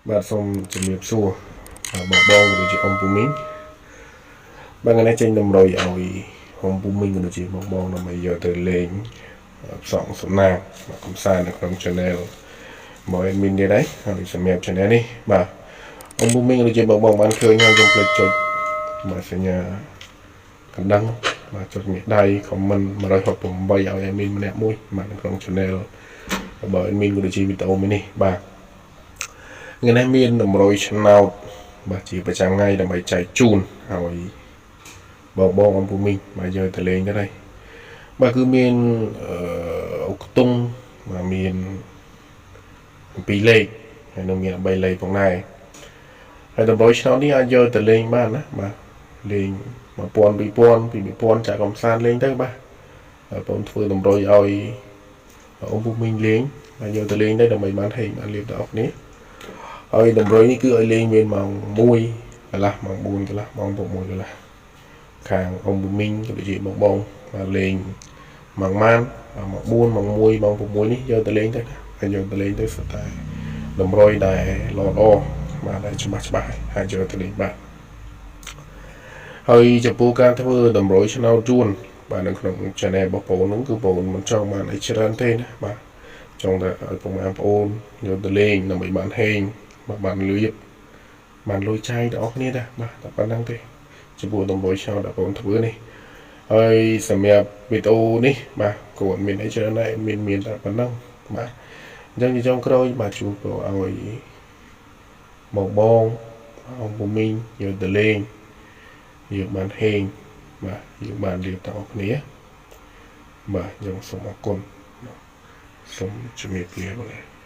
បាទសូមជំរាបសួរបងបងក៏ដូចជាអង្គពូមីងបាទថ្ងៃនេះចេញតម្រុយឲ្យអង្គពូមីងក៏ដូចជាបងបងដើម្បីយកទៅលេងផ្សងសំណាងកំសាន្តនៅក្នុង channel មក admin នេះដែរហើយសម្រាប់ channel នេះបាទអង្គពូមីងក៏ដូចជាបងបងបានឃើញហើយកុំភ្លេចចុចបាទសញ្ញាកណ្ដឹងបាទចុចមាសដៃ comment 168ឲ្យ admin ម្នាក់មួយបាទនៅក្នុង channel របស់ admin ក៏ដូចជាវីដេអូមួយនេះបាទថ្ងៃនេះមានតម្រុយឆ្នោតបាទជាប្រចាំថ្ងៃដើម្បីចែកជូនឲ្យបងបងអង្គពូមីងបាទយកទៅលេងទៅហើយបាទគឺមានអុកតុងបាទមាន2លេខហើយនឹងមាន3លេខផងដែរហើយតម្រុយឆ្នោតនេះអាចយកទៅលេងបានណាបាទលេង1000 2000 2000ចាក់កំសាន្តលេងទៅបាទបងធ្វើតម្រុយឲ្យអង្គពូមីងលេងបាទយកទៅលេងទៅដើម្បីបានហេងបានលៀបដល់អស់គ្នាហើយតម្រុយនេះគឺឲ្យលេងមានម៉ោង1កន្លះម៉ោង4កន្លះម៉ោង6កន្លះខាងអង្គពូមីងក៏ដូចជាបងបងបាទលេងម៉ោងម៉ានម៉ោង4ម៉ោង1ម៉ោង6នេះយកទៅលេងទៅហើយយកទៅលេងទៅសុទ្ធតែតម្រុយដែលល្អបាទដែលច្បាស់ហើយយកទៅលេងបាទហើយចំពោះការធ្វើតម្រុយឆ្នោតជូនបាទនៅក្នុង channel របស់បងនោះគឺបងមិនចង់បានអីច្រើនទេណាបាទចង់តែឲ្យបងប្អូនយកទៅលេងដើម្បីបានហេងបានលុយបានលុយចាយដល់អស់គ្នាដែរបាទតែប៉ុណ្្នឹងទេចំពោះតម្រុយឆ្នោតដែលបងធ្វើនេះហើយសម្រាប់វីដេអូនេះបាទក៏អត់មានអីច្រើនដែរមានតែប៉ុណ្្នឹងបាទអញ្ចឹងជាចុងក្រោយបាទជួបឲ្យបងអង្គពូមីងយកទៅលេងយកបានហេងបាទយកបានលៀបដល់អស់គ្នាបាទខ្ញុំសូមអរគុណសូមជំរាបលា